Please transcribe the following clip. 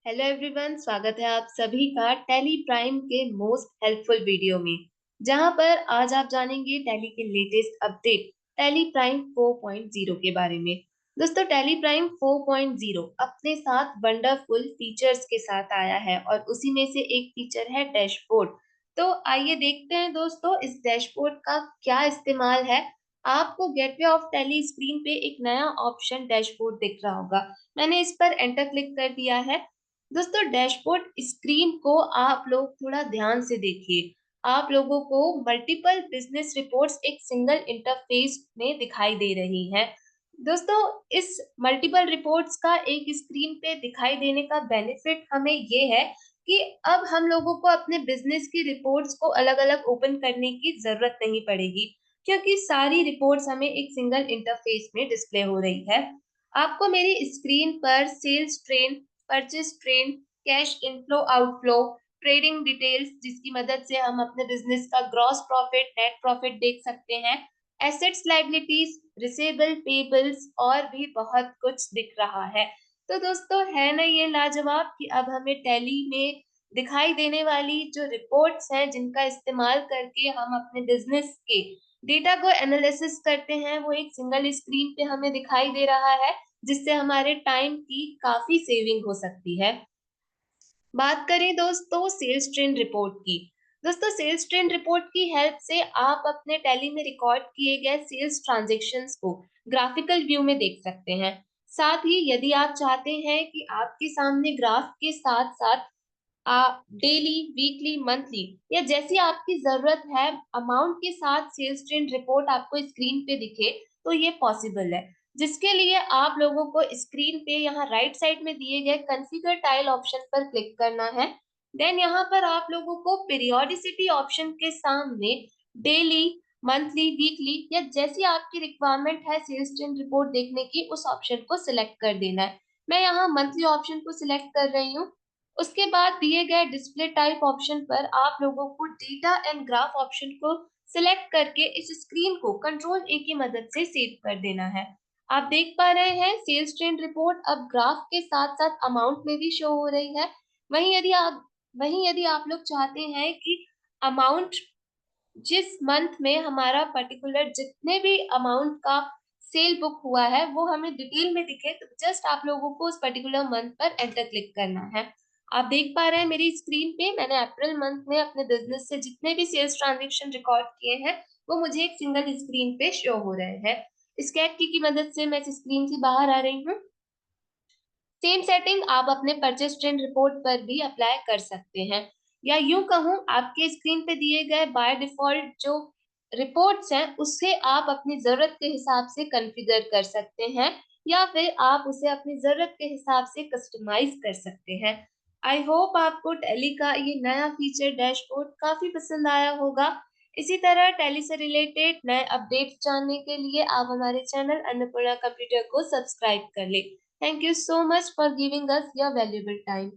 Hello everyone, स्वागत है आप सभी का टैली प्राइम के मोस्ट हेल्पफुल वीडियो में। जहां पर आज आप जानेंगे टैली के लेटेस्ट अपडेट टैली प्राइम 4.0 के बारे में। दोस्तों, टैली प्राइम 4.0 अपने साथ वंडरफुल फीचर्स के साथ आया है और उसी में से एक फीचर है डैशबोर्ड। तो आइए देखते हैं दोस्तों, इस डैशबोर्ड का क्या इस्तेमाल है। आपको गेटवे ऑफ टैली स्क्रीन पे एक नया ऑप्शन डैशबोर्ड दिख रहा होगा। मैंने इस पर एंटर क्लिक कर दिया है। दोस्तों, डैशबोर्ड स्क्रीन को आप लोग थोड़ा ध्यान से देखिए। आप लोगों को मल्टीपल बिजनेस रिपोर्ट्स एक सिंगल इंटरफेस में दिखाई दे रही हैं। दोस्तों, इस मल्टीपल रिपोर्ट्स का एक स्क्रीन पे दिखाई देने का बेनिफिट हमें ये है कि अब हम लोगों को अपने बिजनेस की रिपोर्ट्स को अलग-अलग ओपन करने की जरूरत नहीं पड़ेगी, क्योंकि सारी रिपोर्ट्स हमें एक सिंगल इंटरफेस में डिस्प्ले हो रही है। आपको मेरी स्क्रीन पर sales trend, purchase trend, cash inflow outflow, trading details, जिसकी मदद से हम अपने बिजनेस का ग्रॉस प्रॉफिट, नेट प्रॉफिट देख सकते हैं, एसेट्स, लायबिलिटीज, रिसीवेबल, पेबल्स और भी बहुत कुछ दिख रहा है। तो दोस्तों, है ना ये लाजवाब कि अब हमें टैली में दिखाई देने वाली जो रिपोर्ट्स हैं, जिनका इस्तेमाल करके हम अपने बिजनेस के डेटा को एनालिसिस करते हैं, वो एक सिंगल स्क्रीन पे हमें दिखाई दे रहा है, जिससे हमारे टाइम की काफी सेविंग हो सकती है। बात करें दोस्तों सेल्स ट्रेंड रिपोर्ट की। दोस्तों, सेल्स ट्रेंड रिपोर्ट की हेल्प से आप अपने टैली में रिकॉर्ड किए गए सेल्स ट्रांजैक्शंस को ग्राफिकल व्यू में देख सकते हैं। साथ ही यदि आप चाहते हैं कि आपके सामने ग्राफ के साथ साथ आप डेली, वीकली, मंथली या जैसी आपकी जरूरत है अमाउंट के साथ सेल्स ट्रेंड रिपोर्ट आपको स्क्रीन पे दिखे, तो ये पॉसिबल है। जिसके लिए आप लोगों को स्क्रीन पे यहाँ राइट साइड में दिए गए कॉन्फ़िगर टाइल ऑप्शन पर क्लिक करना है। देन यहाँ पर आप लोगों को पीरियोडिसिटी ऑप्शन के सामने डेली, मंथली, वीकली या जैसी आपकी रिक्वायरमेंट है सेल्स ट्रेंड रिपोर्ट देखने की, उस ऑप्शन को सिलेक्ट कर देना है। मैं यहाँ मंथली ऑप्शन को सिलेक्ट कर रही हूँ। उसके बाद दिए गए डिस्प्ले टाइप ऑप्शन पर आप लोगों को डेटा एंड ग्राफ ऑप्शन को सिलेक्ट करके इस स्क्रीन को कंट्रोल ए की मदद से सेव कर देना है। आप देख पा रहे हैं सेल्स ट्रेंड रिपोर्ट अब ग्राफ के साथ साथ अमाउंट में भी शो हो रही है। वहीं यदि आप लोग चाहते हैं कि अमाउंट जिस मंथ में हमारा पर्टिकुलर जितने भी अमाउंट का सेल बुक हुआ है वो हमें डिटेल में दिखे, तो जस्ट आप लोगों को उस पर्टिकुलर मंथ पर एंटर क्लिक करना है। आप देख पा रहे हैं मेरी स्क्रीन पे मैंने अप्रैल मंथ में अपने बिजनेस से जितने भी सेल्स ट्रांजेक्शन रिकॉर्ड किए हैं, वो मुझे एक सिंगल स्क्रीन पे शो हो रहे हैं। स्कैन की मदद से मैं इस स्क्रीन से बाहर आ रही हूँ। सेम सेटिंग आप अपने परचेस ट्रेंड रिपोर्ट पर भी अप्लाई कर सकते हैं, या यूं कहूं आपके स्क्रीन पे दिए गए बाय डिफॉल्ट जो रिपोर्ट्स हैं उससे आप अपनी जरूरत के हिसाब से कॉन्फ़िगर कर सकते हैं, या फिर आप उसे अपनी जरूरत के हिसाब से कस्टमाइज कर सकते हैं। आई होप आपको टैली का ये नया फीचर डैशबोर्ड काफी पसंद आया होगा। इसी तरह टैली से रिलेटेड नए अपडेट्स जानने के लिए आप हमारे चैनल अन्नपूर्णा कंप्यूटर को सब्सक्राइब कर लें। Thank you so much for giving us your valuable time.